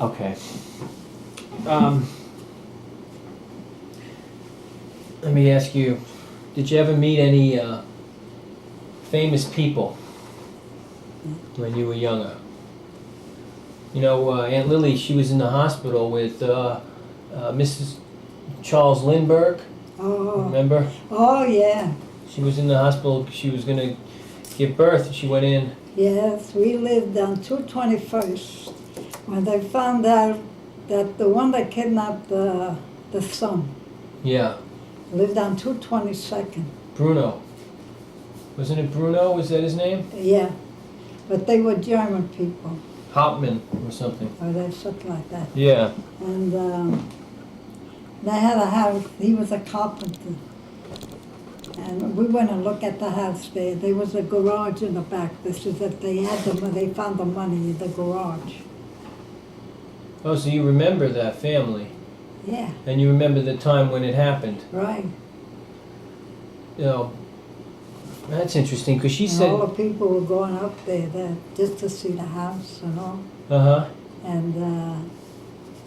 Okay. Let me ask you, did you ever meet any famous people when you were younger? You know, Aunt Lily, she was in the hospital with Mrs. Charles Lindbergh. Oh. Remember? Oh, yeah. She was in the hospital. She was going to give birth, and she went in. Yes, we lived on 221st when they found out that the one that kidnapped the son Yeah. lived on 222nd. Bruno. Wasn't it Bruno? Was that his name? Yeah, but they were German people, Hauptmann or something. or they something like that. Yeah. And they had a house. He was a carpenter. And we went and looked at the house there. There was a garage in the back. This is that they had they found the money in the garage. Oh, so you remember that family, Yeah, and you remember the time when it happened. right. You know, that's interesting because she And said. all the people were going up there just to see the house and all. Uh-huh. And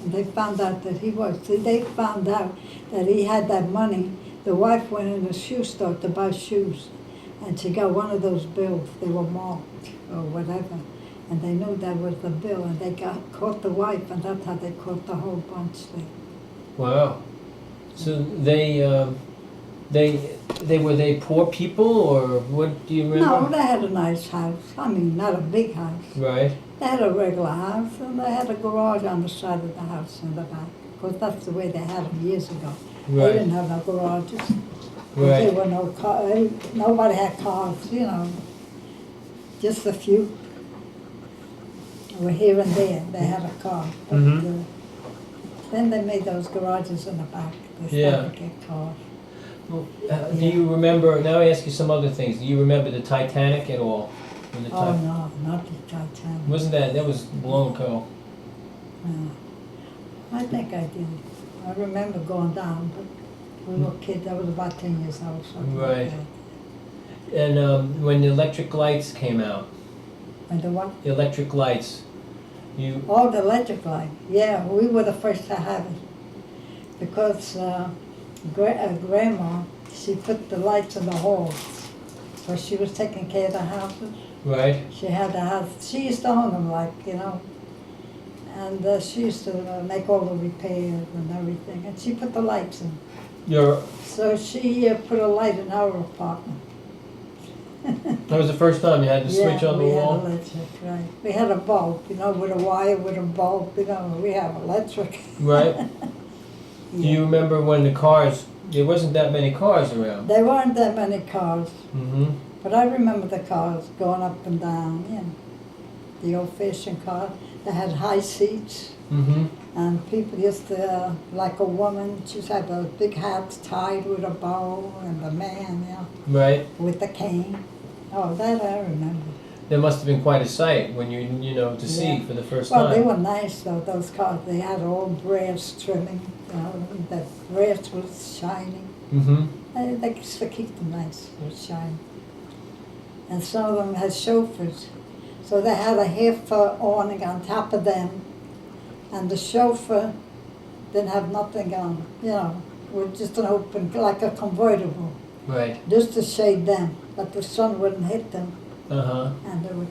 they found out that they found out that he had that money. The wife went in a shoe store to buy shoes, and she got one of those bills. They were marked or whatever, and they knew that was the bill, and they caught the wife, and that's how they caught the whole bunch there. Wow. So they were they poor people, or what do you remember? No, they had a nice house. I mean, not a big house. Right. They had a regular house, and they had a garage on the side of the house in the back, because that's the way they had them years ago. They Right. didn't have no garages. Right. There were no cars. Nobody had cars, you know. Just a few. Were here and there. They had a car. But, Mhm. then they made those garages in the back. They Yeah. started to get cars. Well, do you remember? Now I ask you some other things. Do you remember the Titanic at all? When the Oh no, not the Titanic. Wasn't that was long ago? No. I think I did. I remember going down, but we were kids. I was about 10 years old. Something Right. Like that. And when the electric lights came out, And the what? the electric lights, you. Oh, the electric light. Yeah, we were the first to have it. Because Grandma, she put the lights in the halls. So she was taking care of the houses. Right. She had the house. She used to own them, like, you know. And she used to make all the repairs and everything. And she put the lights in. Your. So she put a light in our apartment. That was the first time you had to switch on the wall. Yeah, we had electric, right. We had a bulb, you know, with a wire, with a bulb, you know, we have electric. Right. Do you remember when the cars? There wasn't that many cars around. There weren't that many cars, Mm-hmm. but I remember the cars going up and down, you know. The old-fashioned car, they had high seats, Mm-hmm. and people used to, like a woman, she used to have those big hats tied with a bow, and the man, you know, Right. with the cane. Oh, that I remember. There must have been quite a sight when you know to see Yeah. for the first Well, time. they were nice though, those cars. They had all brass trimming, you know, the brass was shining. Mm-hmm. They used to keep them nice, it was shining. And some of them had chauffeurs. So they had a half awning on top of them, and the chauffeur didn't have nothing on, you know, with just an open, like a convertible, Right. just to shade them, but the sun wouldn't hit them, Uh-huh. and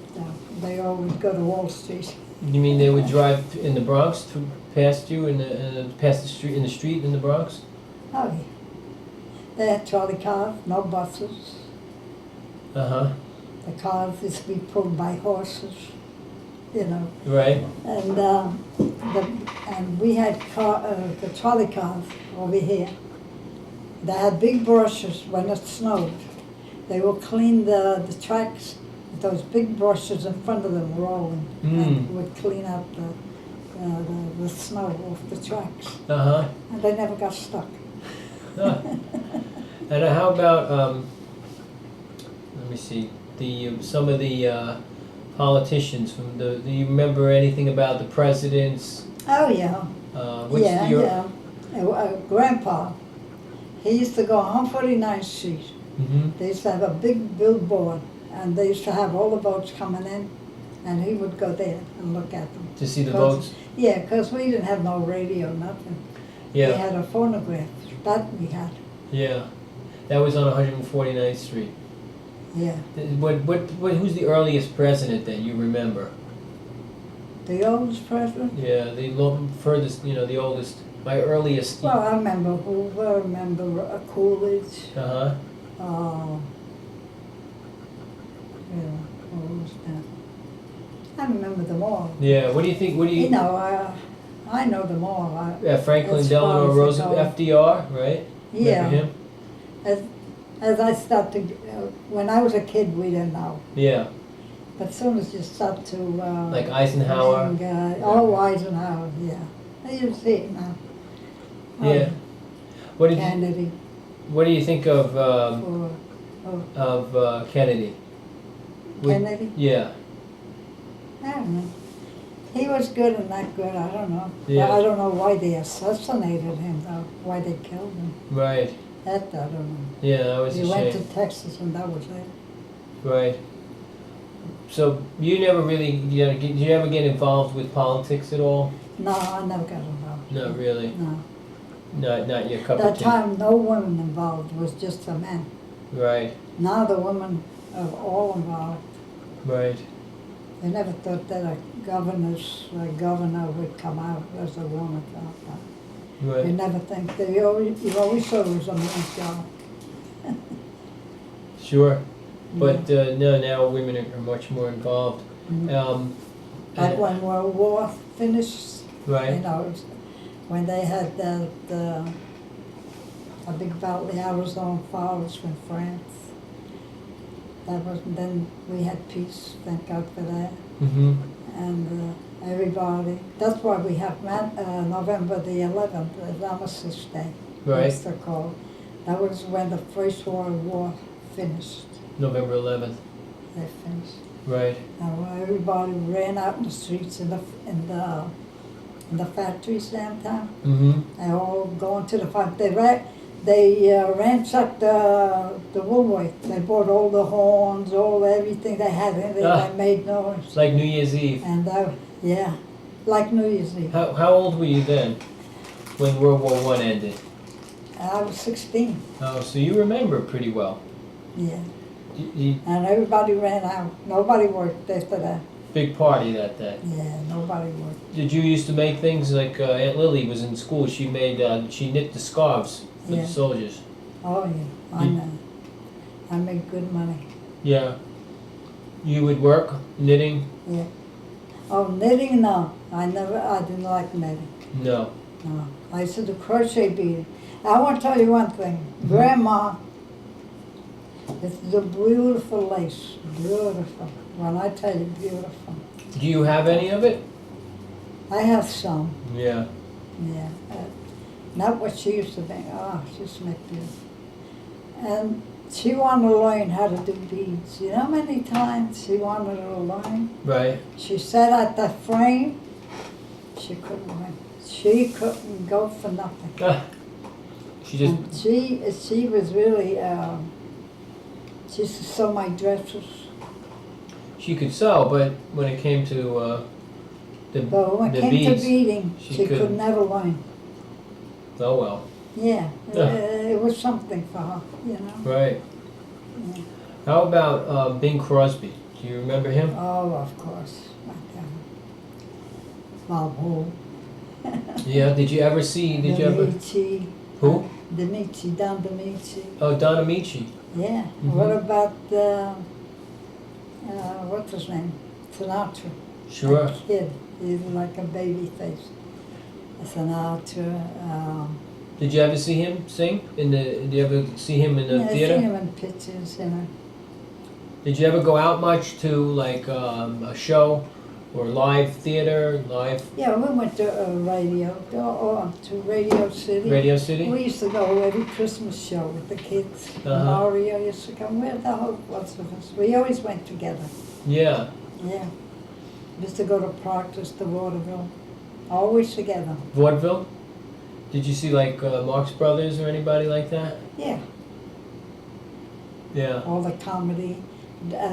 they all would go to Wall Street. You mean they would drive in the Bronx past you past the street in the Bronx? Oh, yeah. They had trolley cars, no buses. Uh-huh. The cars used to be pulled by horses, you know. Right. And we had the trolley cars over here. They had big brushes when it snowed. They would clean the tracks with those big brushes in front of them rolling, and would clean out the snow off the tracks. Uh-huh. And they never got stuck. Huh. And how about let me see, some of the politicians from do you remember anything about the presidents? Oh, yeah. What's your. Yeah. Grandpa, he used to go on 149th Street. Mm-hmm. They used to have a big billboard, and they used to have all the boats coming in, and he would go there and look at them. To see the 'Cause- boats? Yeah, because we didn't have no radio, nothing. We Yeah, had a phonograph, that we had, yeah. That was on 149th Street. yeah. Who's the earliest president that you remember? The oldest president? Yeah, the furthest, the oldest. My earliest. Well, I remember Hoover, I remember Coolidge, Uh-huh. yeah, who was that? I remember them all. Yeah, what do you think? You know, I know them all. Franklin as Delano far as Roosevelt, they go. FDR, right? Yeah. Remember him? As I start to, when I was a kid, we didn't know. Yeah. But as soon as you start to. Like Eisenhower? Eisenhower, yeah. You see it now. Yeah. What Kennedy. What do you think of Kennedy? Kennedy? Yeah. I don't know. He was good and not good, I don't know. Yeah. But I don't know why they assassinated him, though, why they killed him. Right. That I don't know. Yeah, that was He a went shame. to Texas and that was it. Right. So you never really, did you ever get involved with politics at all? No, I never got involved. Not really. No. Not your cup That of tea. time, no women involved, it was just the men. Right. Now the women are all involved. Right. They never thought that a governor would come out as a woman. They Right. never think, you always thought it was a man's job. Sure. But no, now women are much more involved. Like and- when World War finished, you Right. know, when they had that, a big battle, the Arizona Falls from France. That was, then we had peace, thank God for that. Mm-hmm. And everybody, that's why we have November the 11th, as Armistice Day. Right. That's the call. That was when the First World War finished. November 11th. They finished. Right. And everybody ran out in the streets in the factories downtown. Mm-hmm. They all going to the factory. They ransacked the woolwork. They bought all the horns, everything they had in it that made noise. It's like New Year's Eve. And yeah, like New Year's Eve. How old were you then when World War I ended? I was 16. Oh, so you remember pretty well. Yeah. You, And everybody ran out. Nobody worked after that. big party that day. Yeah, nobody worked. Did you used to make things like Aunt Lily was in school? She knit the scarves for Yeah. the soldiers. Oh yeah, I know. I made good money. Yeah. You would work knitting? Yeah. Oh, knitting, no. I didn't like knitting. No. No. I used to do crochet beading. I want to tell you one thing. Grandma, it's the beautiful lace. Beautiful. When I tell you beautiful. Do you have any of it? I have some. Yeah. Yeah. Not what she used to make. Oh, she used to make beautiful. And she wanted to learn how to do beads. You know how many times she wanted to learn? Right. She sat at the frame. She couldn't learn. She couldn't go for nothing. Ah. She just. And she was really, she used to sew my dresses. She could sew, but when it came to But when the it came beads, to beading, she she could couldn't. never learn. Oh well. Yeah, Yeah. it was something for her, you know. Right. Yeah. How about Bing Crosby? Do you remember him? Oh, of course. Bob Hole. Yeah. Did you ever see? Did you ever? Demichi. Who? Demichi, Don Demichi. Oh, Don Amici. Yeah. Mhm. What about, what's his name? Sinatra. Sure. That kid. He's like a baby face. Sinatra. Did you ever see him sing? Did you ever see him in the Yeah, I theater? seen him in pictures, you know. Did you ever go out much to like a show or live theater, live Yeah, we went to to Radio City. Radio City? We used to go every Christmas show with the kids. Uh-huh. Mario used to come. Where the whole lots of us. We always went together. Yeah. Yeah. We used to go to Proctor's, to Vaudeville. Always together. Vaudeville? Did you see like Marx Brothers or anybody like that? Yeah. Yeah. All the comedy.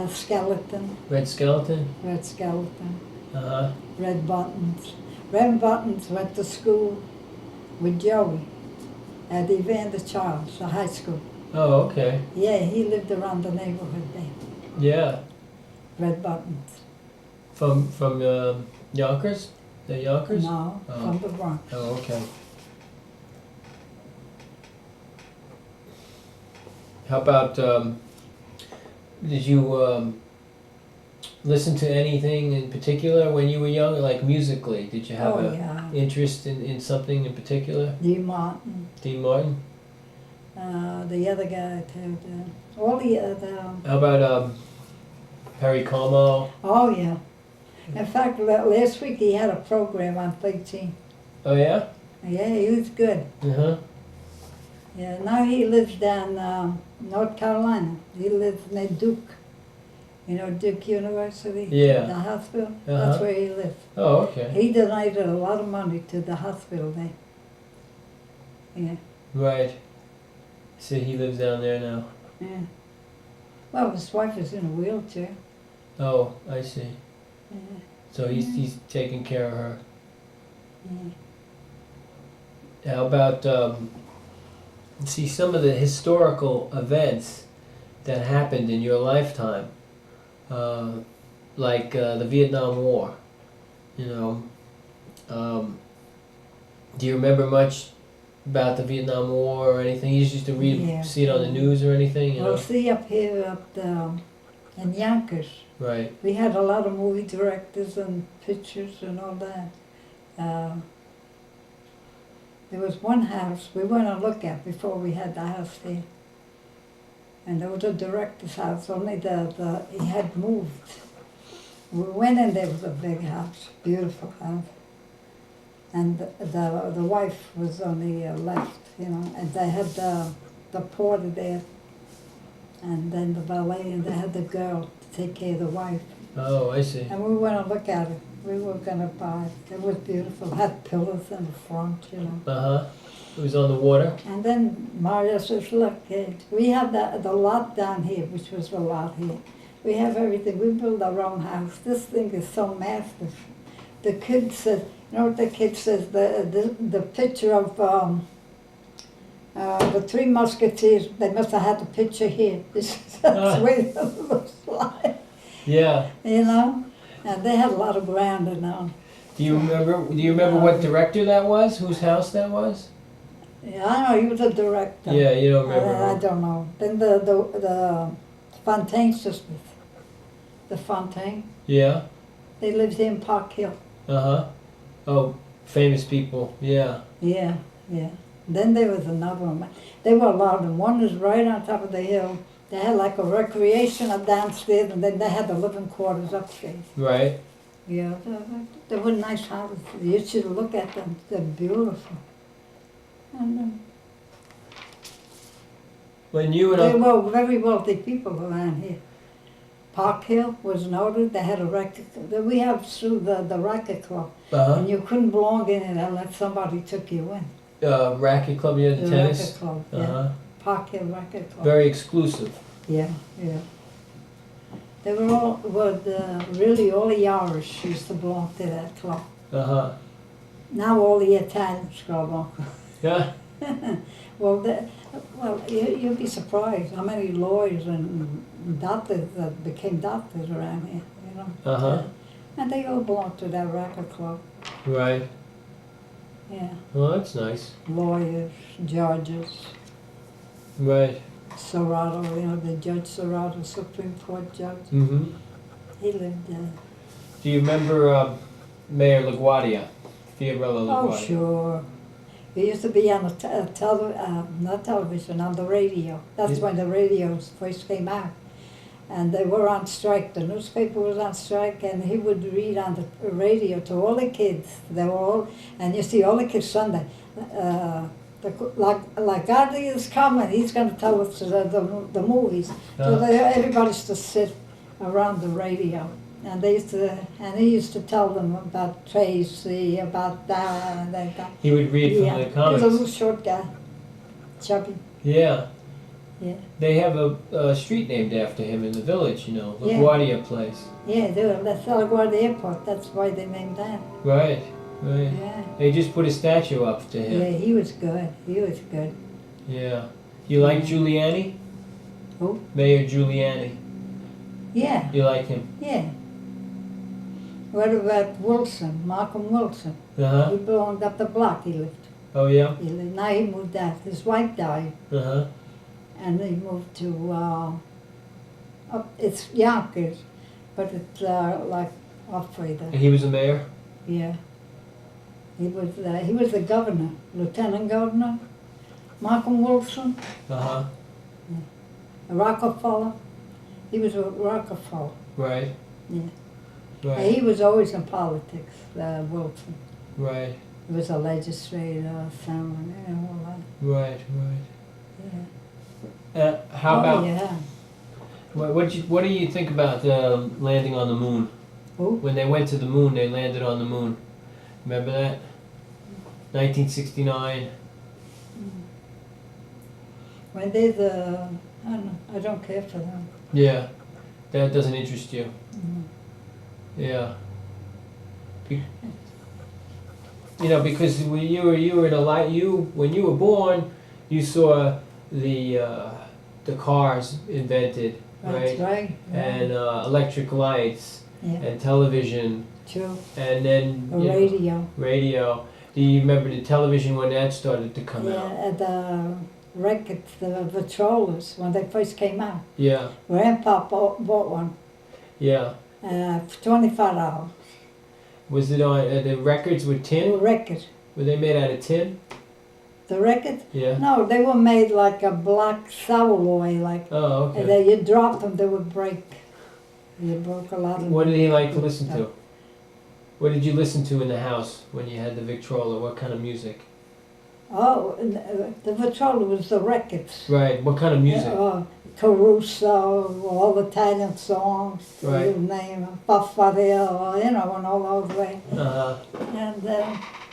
Skeleton, Red Skeleton? Red Skeleton, Uh-huh. Red Buttons. Red Buttons went to school with Joey at Evander Charles, the high school. Oh, okay. Yeah, he lived around the neighborhood there. Yeah. Red Buttons. From Yonkers? The Yonkers? No, Oh. from the Bronx. Oh, okay. How about, did you listen to anything in particular when you were young, like musically? Did you have Oh, a yeah. interest in something in particular? Dean Martin. Dean Martin? The other guy, too. All the other. How about Perry Como? Oh, yeah. In fact, last week he had a program on 13. Oh, yeah? Yeah, he was good. Uh-huh. Yeah, now he lives down North Carolina. He lives near Duke. You know, Duke University? Yeah. The hospital? Uh-huh. That's where he lives. Oh, okay. He donated a lot of money to the hospital there. Yeah, Right. So he lives down there now. yeah. Well, his wife is in a wheelchair. Oh, I see. Yeah, So he's taking care of her. yeah. How about see some of the historical events that happened in your lifetime, like the Vietnam War. You know, do you remember much about the Vietnam War or anything? You just used to read, Yeah. see it on the news or anything. You Well, know, see, up here in Yonkers, right? we had a lot of movie directors and pictures and all that. There was one house we went to look at before we had the house there. And there was a director's house, only he had moved. We went in, there was a big house, beautiful house. And the wife was on the left, you know, and they had the porter there. And then the valet, and they had the girl to take care of the wife. Oh, I see. And we went to look at it. We were gonna buy it. It was beautiful. It had pillars in the front, you know. Uh huh. It was on the water. And then Mario says, look, we have the lot down here, which was the lot here. We have everything. We built our own house. This thing is so massive. The kid says, you know what the kid says? The picture of the Three Musketeers, they must have had the picture here. That's the way it looks like. Yeah. You know? And they had a lot of ground in them. Do you remember what director that was? Whose house that was? Yeah, I know, he was a director. Yeah, you don't remember. I don't know. Then the Fontaine sisters, the Fontaine, Yeah. they lived here in Park Hill. Uh-huh. Oh, famous people. Yeah. Yeah, yeah. Then there was another one. There were a lot of them. One was right on top of the hill. They had like a recreation up downstairs, and then they had the living quarters upstairs. Right. Yeah, they were nice houses. You should look at them. They're beautiful. And When you and they Uncle... were very wealthy people around here. Park Hill was noted. They had a record. We have through the racket club, Uh-huh. and you couldn't belong in it unless somebody took you in. Racket club, you had the tennis? Racket club, yeah. Uh-huh. Park Hill Racket Club. Very exclusive. Yeah, yeah. They were all, really all the Irish used to belong to that club. Uh-huh. Now all the Italians go along. Yeah. Well, you'd be surprised how many lawyers and doctors that became doctors around here, you know. Uh-huh. And they all belong to that racket club. Right. Yeah. Well, that's nice. Lawyers, judges, Right. Serrato, you know, the Judge Serrato, Supreme Court judge. Mm-hmm. He lived there. Do you remember Mayor LaGuardia? Fiorello LaGuardia? Oh, sure. He used to be on not television, on the radio. That's Yeah. when the radios first came out. And they were on strike. The newspaper was on strike, and he would read on the radio to all the kids. They were all, and you see all the kids Sunday. LaGuardia is coming. He's going to tell us the movies. So everybody used to sit around the radio. And he used to tell them about Tracy, about that and that. He would read from the He was comics. a little short guy, chubby. Yeah. Yeah. They have a street named after him in the village, Yeah. LaGuardia Place. Yeah, that's LaGuardia Airport. That's why they named that. Right, right. Yeah. They just put a statue up to him. Yeah, he was good. He was good. Yeah. You like Giuliani? Who? Mayor Giuliani. Yeah. You like him? Yeah. What about Wilson, Malcolm Wilson? Uh-huh. He belonged up the block he lived. Oh, yeah? Now he moved out. His wife died, Uh-huh. and he moved to, up, it's Yonkers, but it's like off further. And he was the mayor? Yeah. He was the governor, lieutenant governor, Malcolm Wilson, Uh-huh. Rockefeller. He was a Rockefeller. Right. Yeah. Right. He was always in politics, Wilson. Right. He was a legislator, someone, all that. Right, right. Yeah. How about, yeah. what do you think about landing on the moon? Who? When they went to the moon, they landed on the moon. Remember that? 1969. When they I don't know, I don't care for them. Yeah. That doesn't interest you. Mm. Yeah. Because when you were in a light, when you were born, you saw the cars invented, That's right. Yeah. and electric lights Yeah. and television, True. and then A radio. radio. Do you remember the television when that started to come Yeah, out? and the records, the Vitrolas, when they first came out. Yeah, Grandpa bought one yeah. for $25. Was it on the records were The tin? record. Were they made out of tin? The record? Yeah. No, they were made like a black alloy, like Oh, okay. and then you drop them, they would break. You broke a lot of What them. did he like to listen to? What did you listen to in the house when you had the Victrola? What kind of music? Oh, and, the Vitrola was the records. Right. What kind of music? Caruso, all Italian songs, Right. you name them, Buffarillo, and all those way. Uh-huh.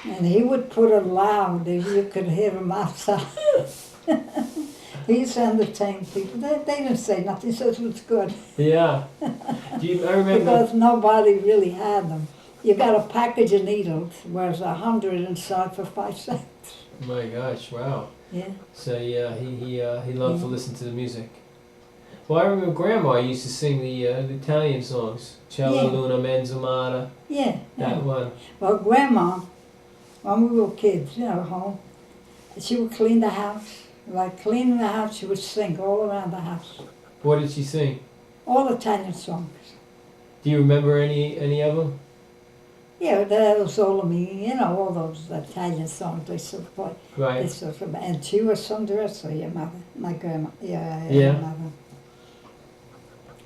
And he would put it loud, you could hear him outside. He used to entertain people. They didn't say nothing, so it was good. Yeah. I remember. Because nobody really had them. You got a package of needles, whereas 100 inside for 5 cents. My gosh! Wow. Yeah. So yeah, he loved to listen to the music. Well, I remember Grandma used to sing the Italian songs. Ciao Yeah. Luna Menzumata. Yeah. That one. Well, Grandma, when we were kids, home, she would clean the house. Like cleaning the house, she would sing all around the house. What did she sing? All Italian songs. Do you remember any of them? Yeah, that was all of me, all those Italian songs they sort of play. They Right. sort of, and she was some dresser, your mother, my grandma, Yeah. your mother.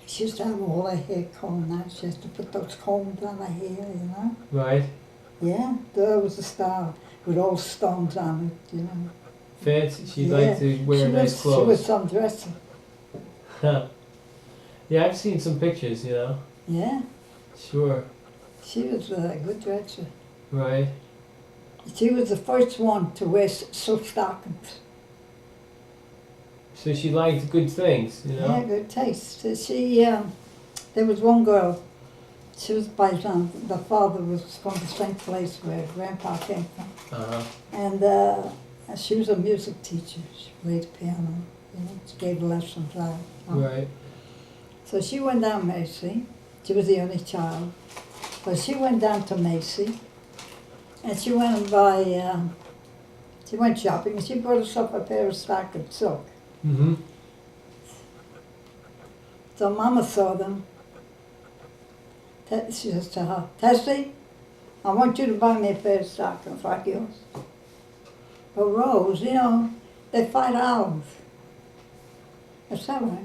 She used to have all her hair combed out. She used to put those combs on her hair, Right. Yeah, that was the style, with all stones on it, Fancy. She Yeah. liked to wear nice She was clothes. some dresser. Yeah, I've seen some pictures. Yeah, Sure. she was a good dresser. Right. She was the first one to wear silk stockings. So she liked good things. Yeah, good taste. So there was one girl, she was by the father was from the same place where Grandpa came from. Uh-huh. And she was a music teacher. She played the piano, she gave lessons out. Right. So she went down Macy. She was the only child. But she went down to Macy, and she went and she went shopping, and she bought herself a pair of stockings, silk. Mm-hmm. So Mama saw them. She says to her, Tessie, I want you to buy me a pair of stockings like yours. But Rose, they're $5. That's all right.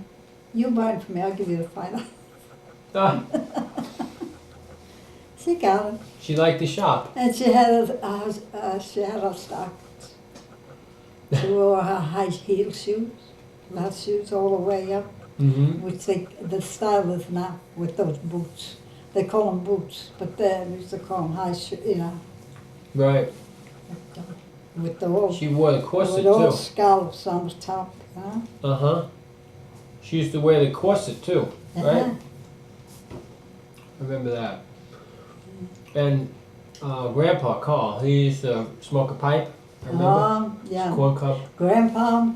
You buy it for me, I'll give you the $5. Ah, She got it. she liked to shop. And she had her stockings. She wore her high heel shoes, flat shoes all the way up, Mm-hmm. which the style is now with those boots. They call them boots, but then we used to call them high shoes, Right. with the whole, She wore the corset with all too. scallops on the top. Huh? Uh-huh. She used to wear the corset too, right? Uh-huh. I remember that. And Grandpa Carl, he used to smoke a pipe, I remember. Yeah. Corn cob. Grandpa,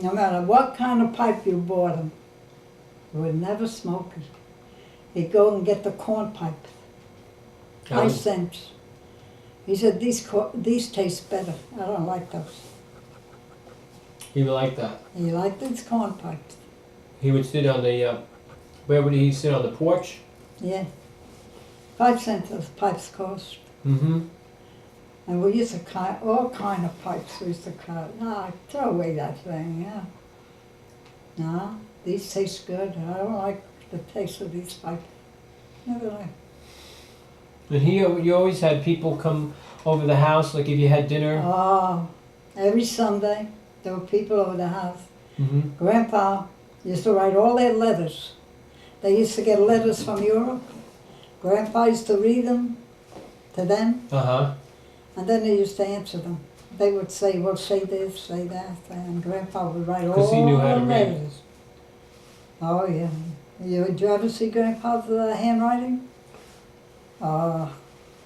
no matter what kind of pipe you bought him, would never smoke it. He'd go and get the corn pipe, That 5 was- cents. He said, these taste better. I don't like those. He would like that. He liked these corn pipes. He would sit on the, where would he sit, on the porch? Yeah. 5 cents those pipes cost. Mm-hmm. And we used to cut all kind of pipes we used to cut. No, throw away that thing, yeah. No, these taste good. I don't like the taste of these pipes. Never like. And you always had people come over the house, like if you had dinner. Oh, every Sunday there were people over the house. Mm-hmm. Grandpa used to write all their letters. They used to get letters from Europe. Grandpa used to read them to them, Uh-huh. and then they used to answer them. They would say, well, say this, say that, and Grandpa would write all 'Cause he knew how to the read. letters. Oh, yeah. Did you ever see Grandpa's handwriting? Oh,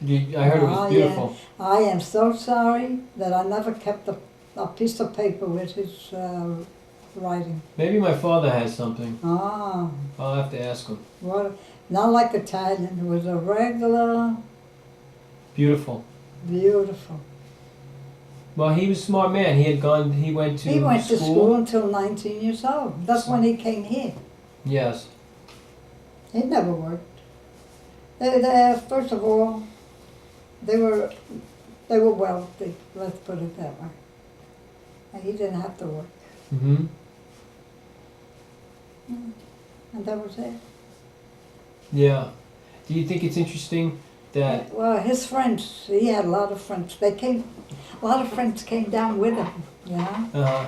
I heard it was Oh, beautiful. I am so sorry that I never kept a piece of paper with his writing. Maybe my father has something. Ah, I'll have to ask him. what, not like Italian, it was a regular, Beautiful. beautiful. Well, he was a smart man. He went to He went to school until 19 years old. That's when he came here. Yes. He never worked. First of all, they were wealthy, let's put it that way. And he didn't have to work. Mm-hmm. And that was it. Yeah. Do you think it's interesting that... Well, his friends, he had a lot of friends. A lot of friends came down with him, you know? Uh-huh.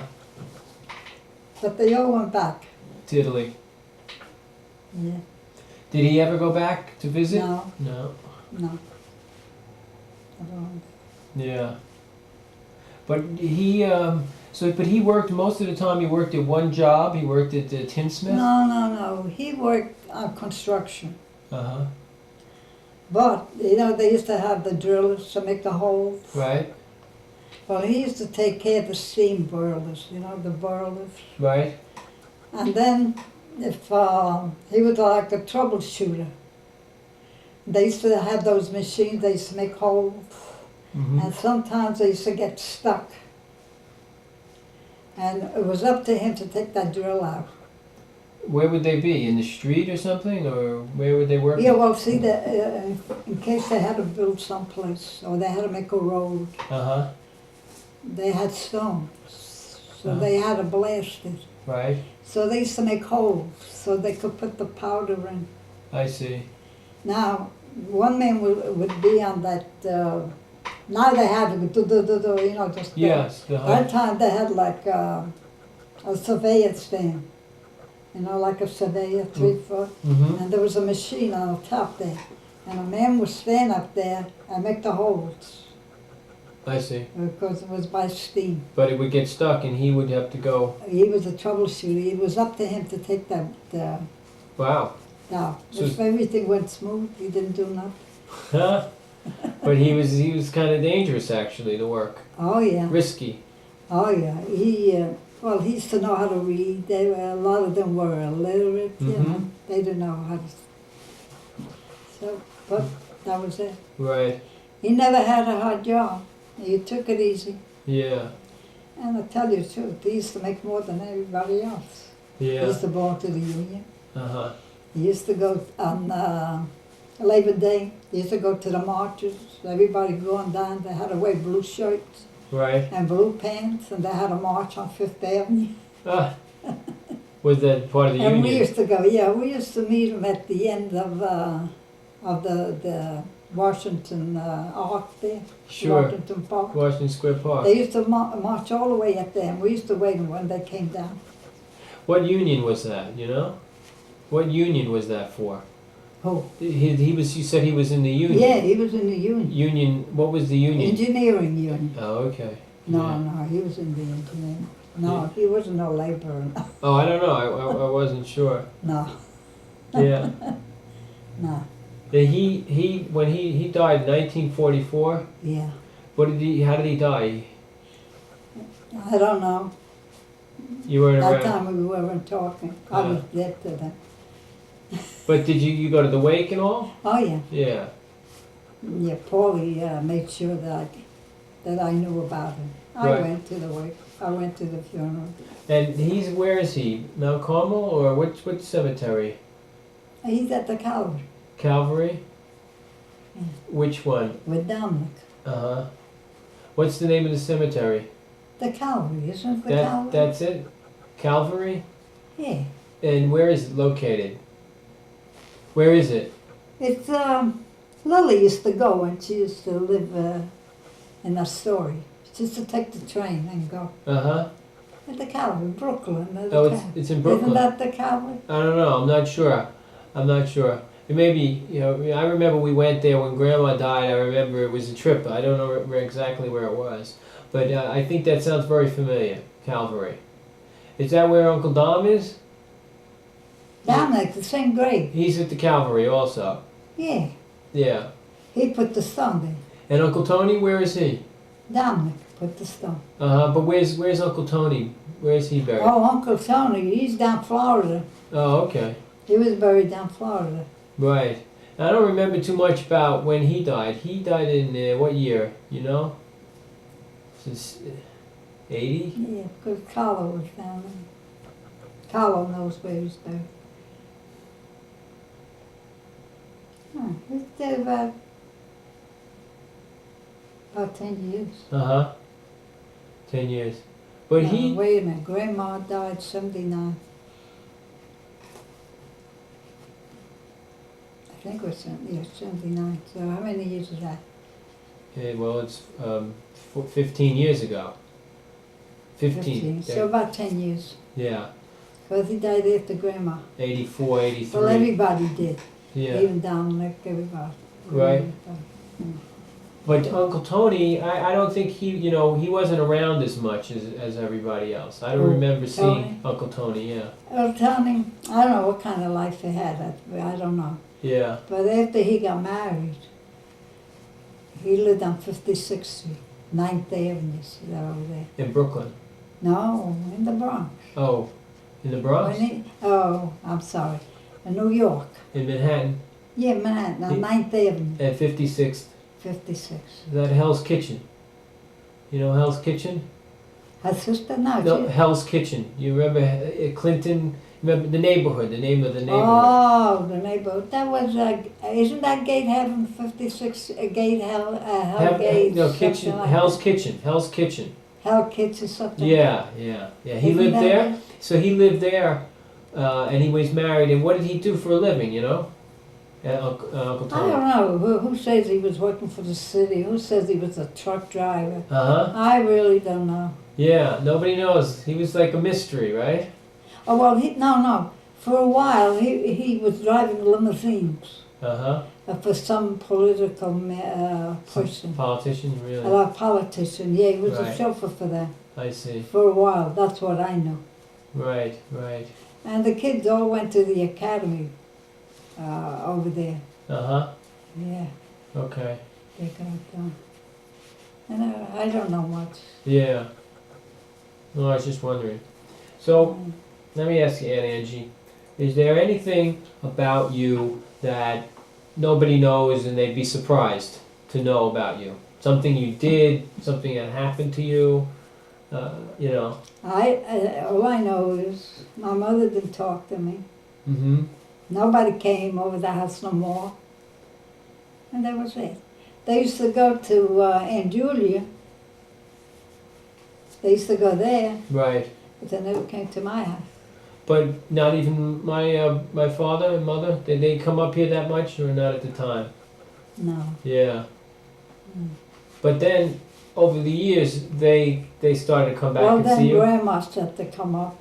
But they all went back. To Italy. Yeah. Did he ever go back to visit? No, No. no. I don't. Yeah. But he, but he worked, most of the time he worked at one job. He worked at the tinsmith? No. He worked on construction. Uh-huh. But, they used to have the drillers to make the holes. Right. Well, he used to take care of the steam boilers, the boilers. Right. And then, if he was like a troubleshooter, they used to have those machines, they used to make holes, Mm-hmm. and sometimes they used to get stuck. And it was up to him to take that drill out. Where would they be? In the street or something? Or where would they work? Yeah, well, see, in case they had to build someplace, or they had to make a road, Uh-huh. they had stones, so Uh-huh. they had to blast it. Right. So they used to make holes, so they could put the powder in. I see. Now, one man would be on that, now they have it, just... Yes. That time they had like a surveyor stand, like a surveyor, 3 foot, Mm-hmm. and there was a machine on the top there, and a man would stand up there and make the holes, I see. because it was by steam. But it would get stuck and he would have to go. He was a troubleshooter, it was up to him to take that, Wow. now, So- if everything went smooth, he didn't do nothing. Huh? But he was kind of dangerous actually, the work. Oh, yeah. Risky. Oh, yeah. He used to know how to read. A lot of them were illiterate, Mhm. They didn't know how to... So, but that was it. Right. He never had a hard job. He took it easy. Yeah. And I tell you the truth, he used to make more than everybody else. He Yeah. used to belong to the union. Uh-huh. He used to go on Labor Day. He used to go to the marches. Everybody going down. They had to wear blue shirts Right. and blue pants, and they had a march on Fifth Avenue. Ah. Was that part of the And union? we used to go, we used to meet them at the end of the Washington Arc there, Sure. Washington Park. Washington Square Park. They used to march all the way up there, and we used to wait when they came down. What union was that, you know? What union was that for? Oh, You said he was in the union. yeah, he was in the union. Union, what was the union? Engineering union. Oh, okay. No, Yeah. no, he was in the engineering. No, he wasn't no laborer. Oh, I don't know. I wasn't sure. No, Yeah. no, He when he died in 1944. yeah. How did he die? I don't know. You weren't That around. time we weren't talking. I was dead to them. But did you go to the wake and all? Oh, yeah. Yeah. Yeah, Paulie made sure that I knew about him. I Right. went to the wake. I went to the funeral. And where is he? Mount Carmel or which cemetery? He's at the Calvary Calvary? Yeah. Which one? with Dominic. Uh-huh. What's the name of the cemetery? The Calvary, isn't it the Calvary? That's it? Calvary? Yeah. And where is it located? Where is it? It's, Lily used to go when she used to live in Astoria. She used to take the train and go. Uh-huh. At the Calvary, Brooklyn. Oh, it's in Brooklyn. Isn't that the Calvary? I don't know. I'm not sure. It may be, I remember we went there when Grandma died. I remember it was a trip. I don't know exactly where it was. But I think that sounds very familiar, Calvary. Is that where Uncle Dom is? Dominic, the same grave. He's at the Calvary also. Yeah. Yeah. He put the stone there. And Uncle Tony, where is he? Dominic put the stone. Uh-huh. But where's Uncle Tony? Where is he buried? Oh, Uncle Tony, he's down Florida. Oh, okay. He was buried down Florida. Right. I don't remember too much about when he died. He died in what year? You know? Since 80? Yeah, because Carlo was down there. Carlo knows where he's buried. He's dead about 10 years. Uh-huh. 10 years. But he... Wait a minute, Grandma died 79. I think it was 79. So how many years is that? Okay, well, it's 15 years ago. 15. So about 10 years. Yeah. Because he died after Grandma. 84, 83. Well, everybody did. Yeah. Even Dominic, everybody. Right. Mm. But Uncle Tony, I don't think he wasn't around as much as everybody else. I don't Who, remember seeing Tony? Uncle Tony, yeah. Well, Tony, I don't know what kind of life he had. I don't know. Yeah. But after he got married, he lived on 56th Street, 9th Avenue, see that over there? In Brooklyn. No, in the Bronx. Oh, in the Bronx? I'm sorry, in New York. In Manhattan? Yeah, Manhattan, on He- 9th Avenue, At 56th. 56. Is that Hell's Kitchen? You know Hell's Kitchen? Her sister? No, No, she... Hell's Kitchen. You remember Clinton? Remember the neighborhood, the name of the neighborhood? Oh, the neighborhood. That was, isn't that Gate Heaven 56, Gate Hell, Hell Gate? No, something Kitchen, like Hell's that. Kitchen, Hell's Kitchen. Hell Kids or something. Yeah. He Isn't lived that there. it? So he lived there, and he was married. And what did he do for a living? Uncle I Tony. don't know. Who says he was working for the city? Who says he was a truck driver? Uh huh. I really don't know. Yeah. Nobody knows. He was like a mystery, right? Oh, well, no. For a while, he was driving limousines Uh huh. for some political person. Politician, really. A politician, yeah, he was a Right. chauffeur for them. I see. For a while, that's what I know. Right. And the kids all went to the academy over there. Uh huh. Yeah, Okay. they got done. And I don't know much. Yeah. No, I was just wondering. So, Mm. let me ask you, Aunt Angie, is there anything about you that nobody knows and they'd be surprised to know about you? Something you did, something that happened to you, All I know is my mother didn't talk to me. Mm-hmm. Nobody came over the house no more. And that was it. They used to go to Aunt Julia. They used to go there, Right. but they never came to my house. But not even my father and mother, did they come up here that much or not at the time? No. Yeah. Mm. But then, over the years, they started to come back Well, and then see you. Grandma started to come up,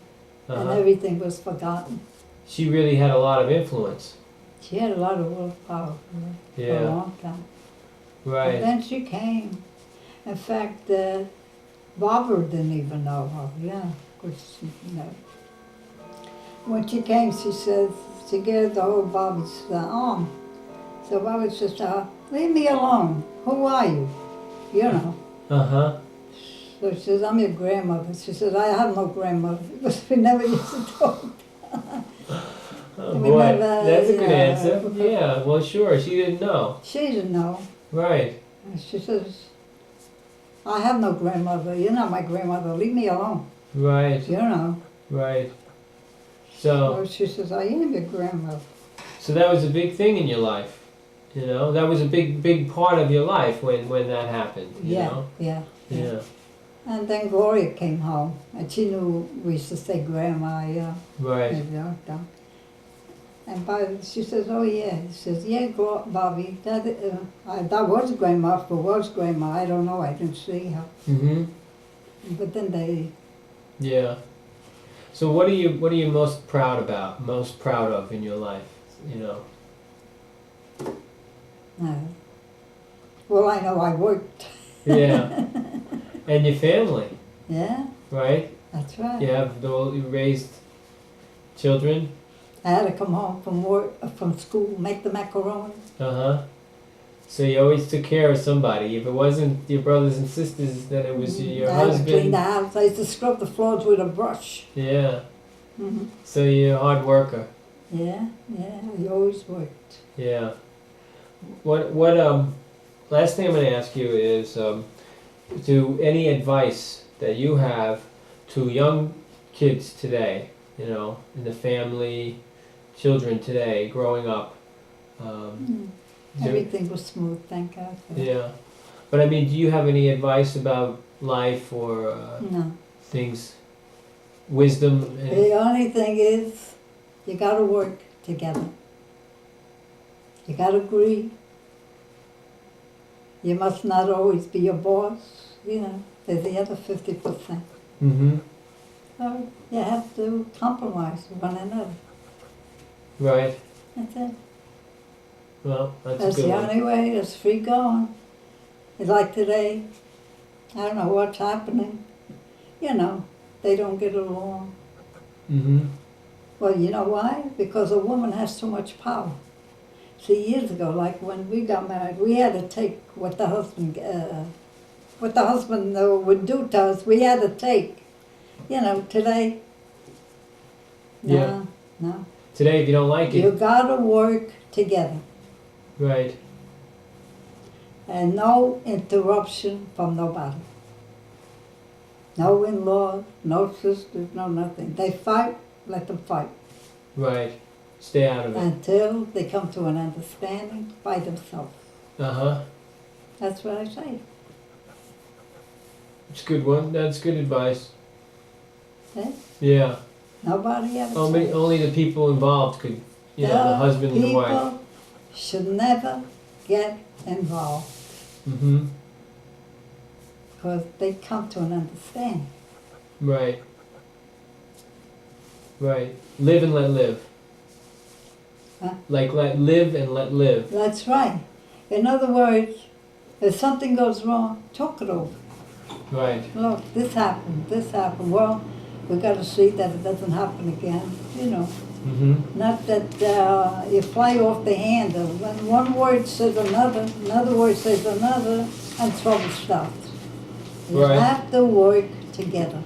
and Uh-huh. everything was forgotten. She really had a lot of influence. She had a lot of willpower for a Yeah. long time. But Right. then she came. In fact, Barbara didn't even know her, yeah. 'cause, when she came, she says, she gave the whole Bobby's arm. So Bobby says, leave me alone. Who are you? You know. Uh-huh. So she says, I'm your grandmother. She says, I have no grandmother because we never used to talk. Oh We boy, never, that's a good yeah. answer. Yeah, well sure, she didn't know. She didn't know. Right. And she says, I have no grandmother. You're not my grandmother. Leave me alone. Right, You know. right. So So, she says, I am your grandmother. so that was a big thing in your life, you know? That was a big part of your life when that happened, you Yeah, know? yeah. Yeah, And then Gloria came home, and she knew we used to say grandma, yeah. right. And she says, oh yeah. She says, yeah, Bobby, that was grandma, but was grandma. I don't know, I didn't see her. Mm-hmm. But then Yeah. So what are you most proud of in your life, you know? well, I know I worked. Yeah. And your family, Yeah, right? that's right. You raised children. I had to come home from work, from school, make the macaroni. Uh-huh. So you always took care of somebody. If it wasn't your brothers and sisters, then it was your I had to clean husband. the house. I used to scrub the floors with a brush. Yeah. Mm-hmm. So you're a hard worker. Yeah, I always worked. Yeah. What last thing I'm going to ask you is to any advice that you have to young kids today, you know, in the family, children today growing up. Everything was smooth, thank God. For that. Yeah. But I mean, do you have any advice about life or No. things, wisdom? The only thing is, you gotta work together. You gotta agree. You must not always be your boss, you know, there's the other 50%. Mm-hmm. So you have to compromise with one another. Right. That's it. Well, that's That's a good the one. only way, it's free going. It's like today, I don't know what's happening. You know, they don't get along. Mm-hmm. Well, you know why? Because a woman has too much power. See, years ago, like when we got married, we had to take what the husband would do to us. We had to take. You know, today, no, Yeah. no. Today, if you don't like You it, gotta work together, right. and no interruption from nobody. No in-laws, no sisters, no nothing. They fight, let them fight. Right. Stay out of it. Until they come to an understanding by themselves. Uh-huh. That's what I say. It's a good one. That's good advice. Eh? Yeah. Nobody ever Only the people involved could, you know, the husband and the wife. People should never get involved Mm-hmm. because they come to an understanding. Right. Right. Live and let live. Huh? Like let live and let live. That's right. In other words, if something goes wrong, talk it over. Right. Look, this happened. Well, we got to see that it doesn't happen again. You know, Mm-hmm. not that you fly off the handle. When one word says another word says another, and trouble starts. You Right. have to work together.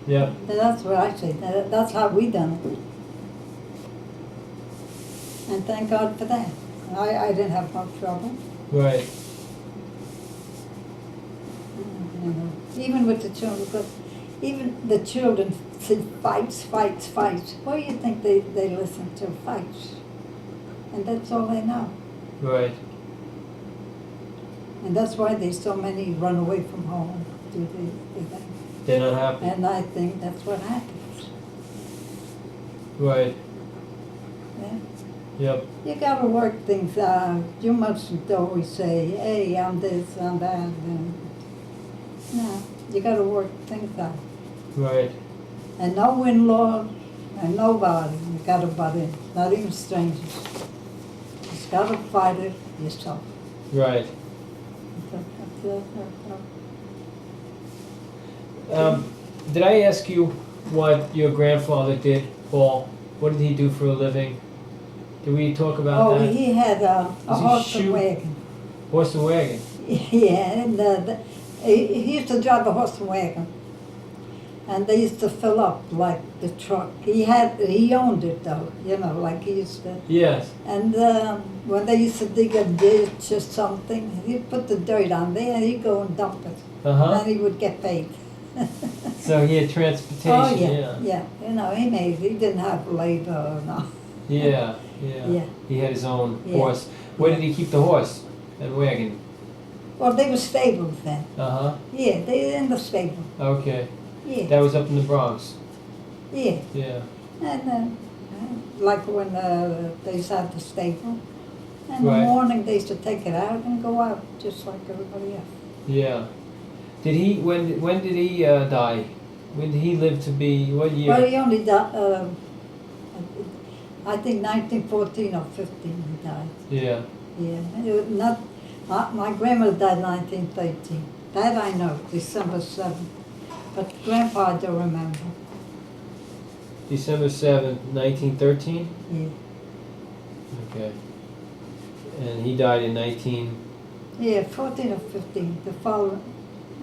Yeah. That's what I say. That's how we done it. And thank God for that. I didn't have much trouble. Right. You know, even with the children, because even the children see fights. What do you think they listen to? Fights. And that's all they know. Right. And that's why there's so many run away from home. They're not happy. And I think that's what happens. Right. Yeah. Yep. You gotta work things out. You mustn't always say, hey, I'm this, I'm that. And no, you gotta work things out. Right. And no in-laws and nobody, you gotta butt in, not even strangers. You just gotta fight it yourself. Right. That's Did I ask you what your grandfather did, Paul? What did he do for a living? Did we talk about Oh, that? he had a Does he horse shoot? and wagon. Horse and wagon. Yeah, and he used to drive a horse and wagon. And they used to fill up like the truck. He owned it though, you know, like he used to. Yes. And when they used to dig a ditch or something, he'd put the dirt on there and he'd go and dump it. Uh-huh. And he would get paid. So he had transportation, Oh, yeah. You know, he didn't have labor or no. Yeah. Yeah. He had his own Yeah. horse. Where did he keep the horse and wagon? Well, they were stables then. Uh-huh. Yeah, they were in the stable. Okay. Yeah. That was up in the Bronx. Yeah. Yeah. And like when they used to have the stable. In the Right. morning they used to take it out and go out just like everybody else. Yeah. Did he, when did he die? When did he live to be, what year? Well, he only died, I think 1914 or 15 he died. Yeah. Yeah. It was not, my grandmother died 1913. That I know, December 7th. But Grandpa I don't remember. December 7th, 1913? Yeah. Okay. And he died in 19... Yeah, 14 or 15. The following,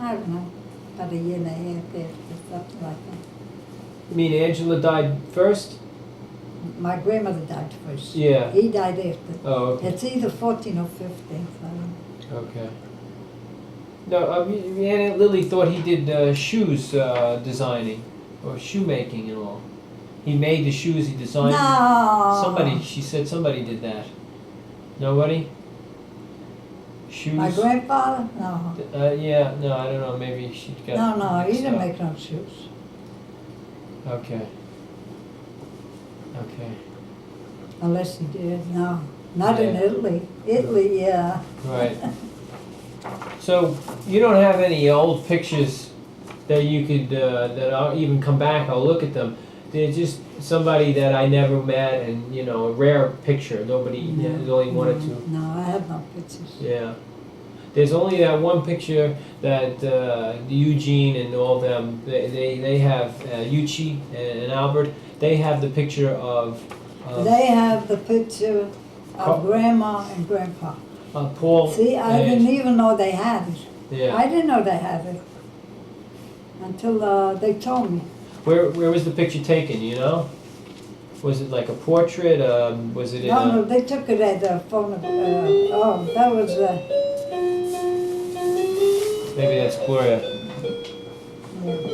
I don't know, about a year and a half after, something like that. You mean Angela died first? My grandmother died first. Yeah. He died after. Oh, okay. It's either 14 or 15. I don't know. Okay. No, Aunt Lily thought he did shoes designing or shoemaking and all. He made the shoes, he designed them. No. Somebody, she said somebody did that. Nobody? Shoes? My grandfather? No. Yeah, no, I don't know, maybe she got No, he mixed didn't up. make no shoes. Okay. Okay. Unless he did, no. Not in Yeah. Italy. Italy, yeah. Right. So you don't have any old pictures that you could that I'll even come back. I'll look at them. They're just somebody that I never met, and you know, a rare picture. Nobody. There's only one or two. No, I have no pictures. Yeah. There's only that one picture that Eugene and all them. They have Yuchi and Albert. They have the picture of. They have the picture Carl- of Grandma and Grandpa. Paul. See, I and- didn't even know they had it. Yeah. I didn't know they had it until they told me. Where was the picture taken, you know? Was it like a portrait? Was it in No, they took it at the phone. That was. Maybe that's Gloria. Yeah.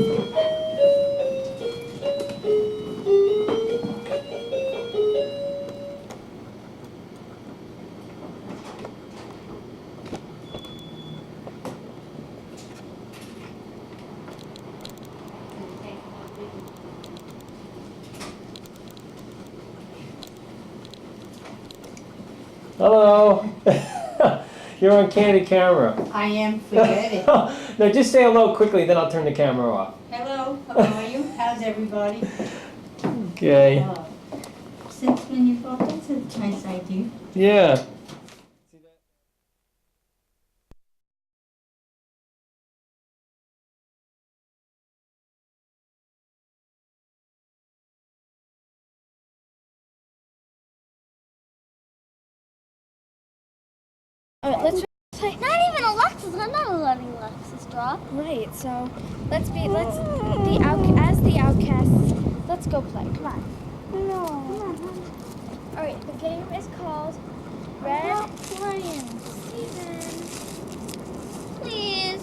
Hello. You're on candid camera. I am, forget it. No, just say hello quickly, then I'll turn the camera off. Hello, how are you? How's everybody? Okay. Since when you thought that's a nice idea. Yeah. Let's try. Not even Alexis. I'm not letting Alexis drop. Right. So let's be as the outcasts. Let's go play. Come on. No. Come on. All right. The game is called Red Lion Season. Please.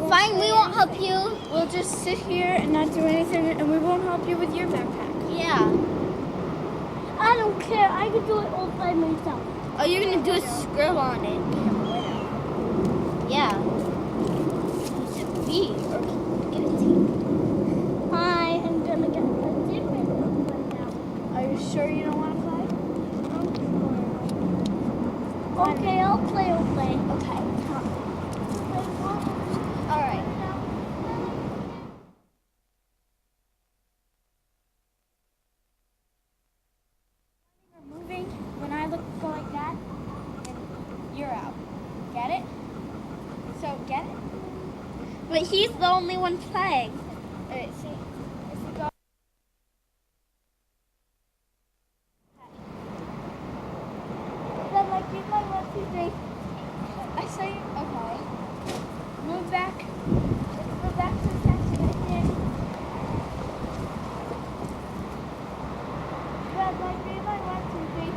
Fine. We won't help you. We'll just sit here and not do anything, and we won't help you with your backpack. Yeah. I don't care. I can do it all by myself. Oh, you're gonna do a scrub on it. Yeah. B or get a T. Hi, I'm gonna get a different one now. Are you sure you don't want to play? Okay, I'll play. Okay. All right. Moving when I go like that, and But he's the only one playing. Alright, see. If we go. Then, like, you might 1, 2, 3. I say, okay. Move back. Let's go back to the section again. Red light, green light, 1, 2, 3.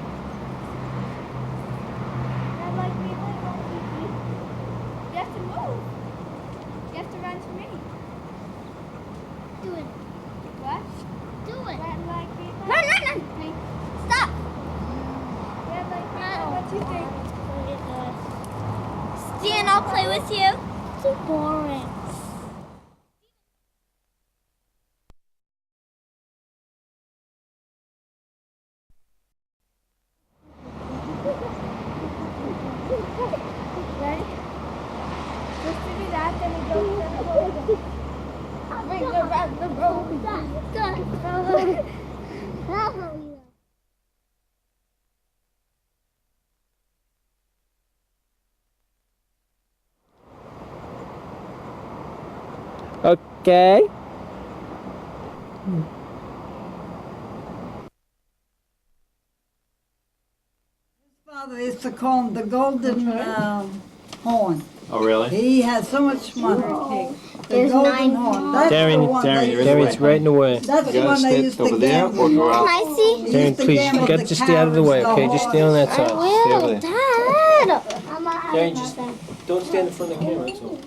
Red light, green light, 1, 2, 3. You have to move. You have to run to me. Do it. What? Do it. Red light, green light. Run, run, run. Three. Stop. Red light, green light, 1, 2, 3. Stan, I'll play with you. So boring. Ready? Just to do that, then we go to the road. Bring around the road. Go. Okay. Father used to call him the golden horn. Oh, really? He had so much money. The There's golden 9 horn. That's the one they used Darren, it's right in the way. That's the one they used to gamble. Can I see? They Darren, used to please, gamble you got the to stay out of the way, cows, okay? Just stay on that side. Stay over there. Dad. Darren, just don't stand in front of the camera, that's all.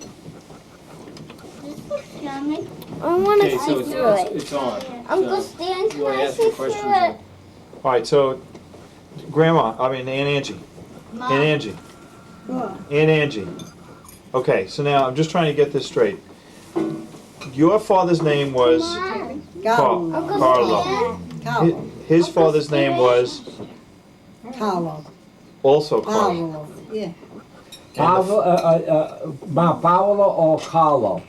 I want to Okay, see so through it. it's on. I'm So, going to stand. you Can wanna I ask see your through questions? it? All right, so Aunt Angie. Aunt Angie. What? Aunt Angie. Okay, so now I'm just trying to get this straight. Your father's name was Carlo. Carlo. Carlo. His father's name was Carlo. also Carlo. Carlo. Yeah. Paolo, Paolo or Carlo?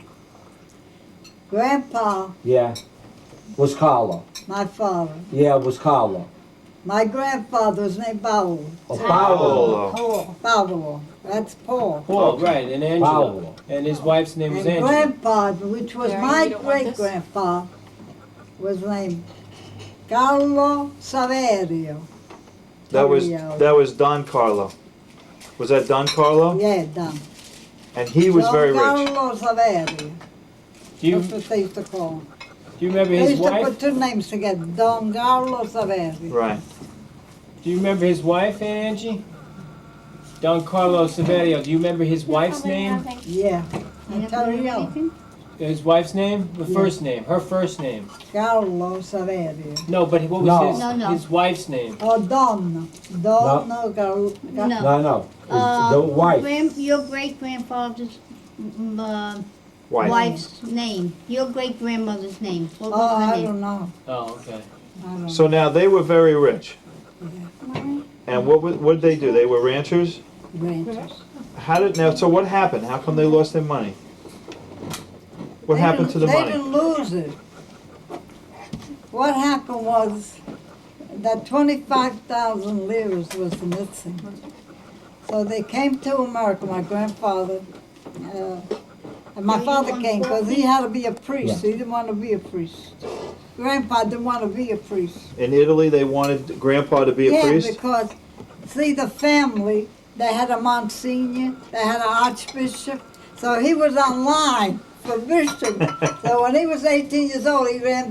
Grandpa, Yeah. Was Carlo. my father. Yeah, it was Carlo. My grandfather was named Paolo. Oh, Paolo. Paolo. Paolo. That's Paul. Paul, right, and Angela. Paolo. And his wife's name was And Angela. grandpa, which was my great-grandpa, was named Carlo Saverio. That was Don Carlo. Was that Don Carlo? Yeah, Don. And he was very rich. Carlo Saverio. Do you, That's what they used to call him. do you remember They his used to wife? put 2 names together, Don Carlo Saverio. Right. Do you remember his wife, Aunt Angie? Don Carlo Severio. Do you remember his wife's name? Yeah. I tell you, His wife's name? The first name. Her first name. Carlo Saverio. No, but what was No. his No. his wife's name? Oh, Donna. Donna Carlo. No. No. It's the wife. Your great grandfather's Wife. wife's name. Your great grandmother's name. What was Oh, her I name? don't know. Oh, okay. I don't know. So now they were very rich. And what did they do? They were ranchers? Ranchers. So what happened? How come they lost their money? What happened to the They money? didn't lose it. What happened was that 25,000 liras was missing. So they came to America, my grandfather, and my father came because he had to be a priest. He didn't want to be a priest. Grandpa didn't want to be a priest. In Italy, they wanted Grandpa to be a Yeah, priest? because, see, the family, they had a Monsignor, they had an Archbishop, so he was online for bishop. So when he was 18 years old, he came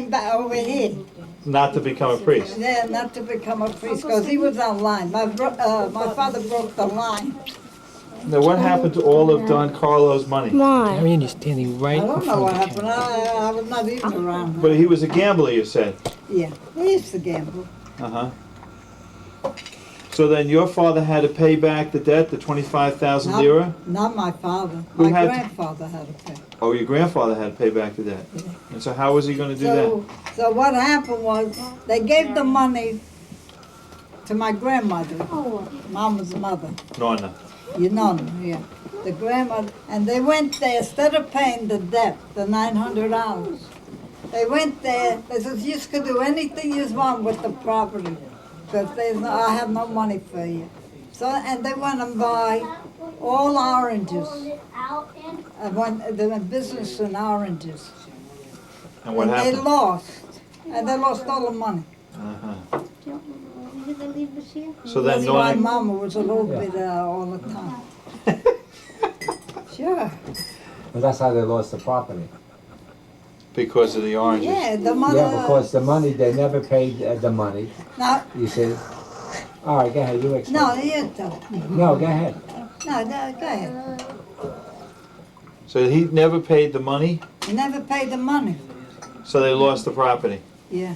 back over here. Not to become a priest. Yeah, not to become a priest, because he was online. My father broke the line. Now, what happened to all of Don Carlo's money? Marion, you're standing right I in don't front know of what the happened, camera. I was not even around. But he was a gambler, you said. Yeah, he used to gamble. Uh-huh. So then your father had to pay back the debt, the 25,000 lira? Not my father, Who my had to- grandfather had to pay. Oh, your grandfather had to pay back the debt. And so how was he going to do that? So what happened was, they gave the money to my grandmother, Mama's mother, Nonna. you know, yeah. The grandmother, and they went there, instead of paying the debt, the $900, they went there, they said, you could do anything you want with the property, because I have no money for you. So, and they went and buy all oranges. The business in oranges. And what They happened? lost. And they lost all the money. Uh-huh. Did they leave this here? So then That's why Nona, Mama was a little bit all the time. Sure. And that's how they lost the property. because of the oranges. Yeah, the mother. Yeah, because the money, they never paid the money, No, you see. All right, go ahead, you explain. no, you don't. No, go ahead. No, go ahead. So he never paid the money, He never paid the money. so they lost the property. Yeah.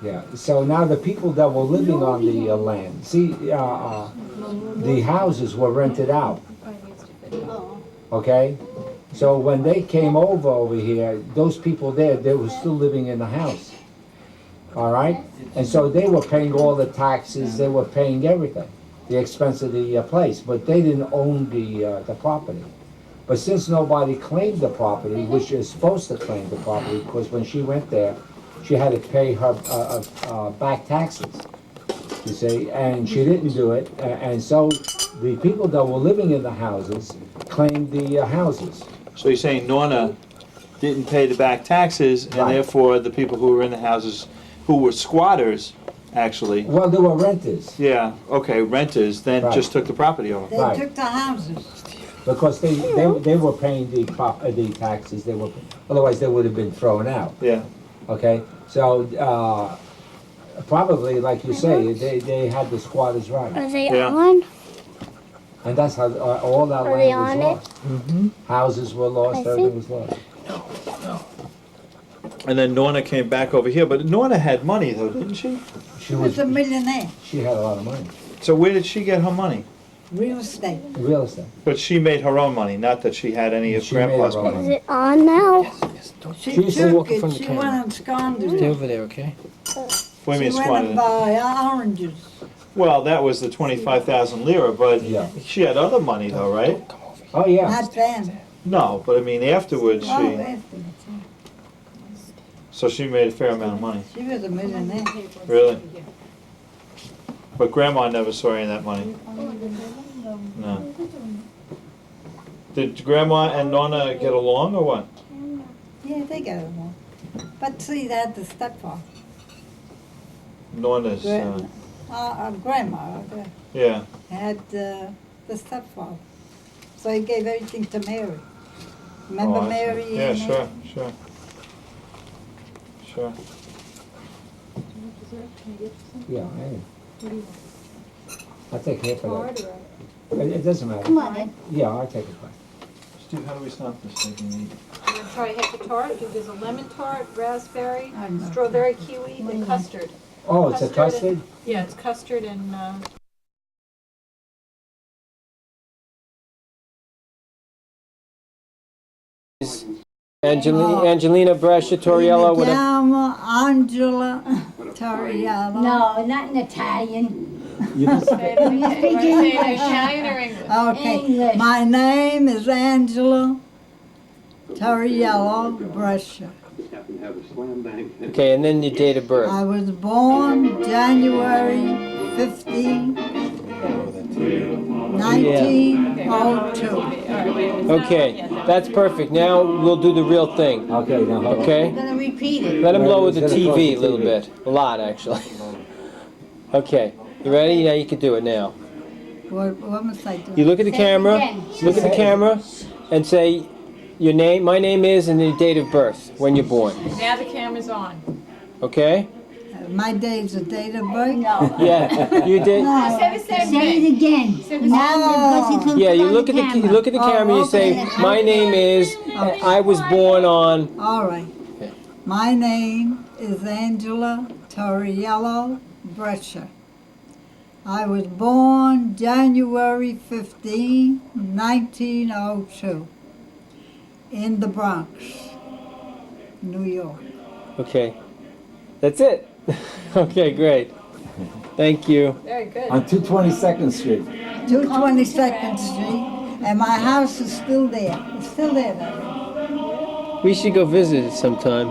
Yeah, so now the people that were living on the land, see, the houses were rented out, okay? So when they came over here, those people there, they were still living in the house, all right? And so they were paying all the taxes, they were paying everything, the expense of the place, but they didn't own the property. But since nobody claimed the property, which is supposed to claim the property, because when she went there, she had to pay her back taxes, you see, and she didn't do it, and so the people that were living in the houses claimed the houses. So you're saying Norna didn't pay the back taxes, and Right. therefore the people who were in the houses, who were squatters, actually, Well, they were renters, yeah, okay, renters, then Right. just took the property over. They Right. took the houses. because they were paying the taxes, they were, otherwise they would have been thrown out, Yeah, okay? So, probably, like you say, they had the squatters' right, Are they Yeah. on? and that's how all that Are they land was on it? lost. Houses were lost, I see. everything was lost. and then Norna came back over here, but Norna had money though, didn't she? She She was a millionaire. she had a lot of money, So where did she get her money? Real estate. real estate. But she made her own money, not that she had any of She made Grandpa's her own money. Is it on now? She She's took walking it, from the she camera. went and squandered Stay it. over there, okay? What do you mean She went squandered and it? buy oranges. Well, that was the 25,000 lira, but Yeah. she had other money though, right? Oh, yeah. Not then. No, but I mean afterwards Oh, she, afterwards. so she made a fair amount of money, She was a millionaire. really. But Grandma never saw any of that money. No. Did Grandma and Nonna get along or what? Yeah, they got along. But see, they had the stepfather. Nonna's, Grandma yeah. had the stepfather. So he gave everything to Mary. Remember Oh, I see. Mary? Yeah, and, sure, sure. Sure. Yeah, I I'll take half of that. It doesn't matter. Come on, Ed. Yeah, I'll take it back. Steve, how do we stop this thing? We need- I'm gonna try half a tart. There's a lemon tart, raspberry, I know. strawberry kiwi, and custard. Oh, it's a Custard custard? Yeah, it's custard and, Angelina Brescia Toriello with a... Chiama Angela Toriello. No, not in Italian. You can say it in Italian or English? Okay, English. my name is Angela Toriello Brescia. Okay, and then your date of birth. I was born January 15, 1902. Okay, that's perfect. Now we'll do the real thing, Okay, now, hold on. okay? I'm gonna repeat it. Let him lower the He's gonna close TV the a little TV. bit. A lot, actually. Okay, you ready? Now you can do it now. What must I do? You look at the Say it camera, again. look at the camera, and say your name, my name is, and your date of birth, when you're born. Now the camera's on. Okay? My date's the date of birth? No. Yeah, you did. Say the same Say thing. it again. Say the Now, because he couldn't Yeah, put you on look at the you look at the camera. You say, okay. my name is. I was born on. All right. Okay. My name is Angela Toriello Brescia. I was born January 15, 1902, in the Bronx, New York. Okay, that's it. Okay, great. Thank you. Very good. On 222nd Street. 222nd Street, and my house is still there. It's still there, though. We should go visit it sometime.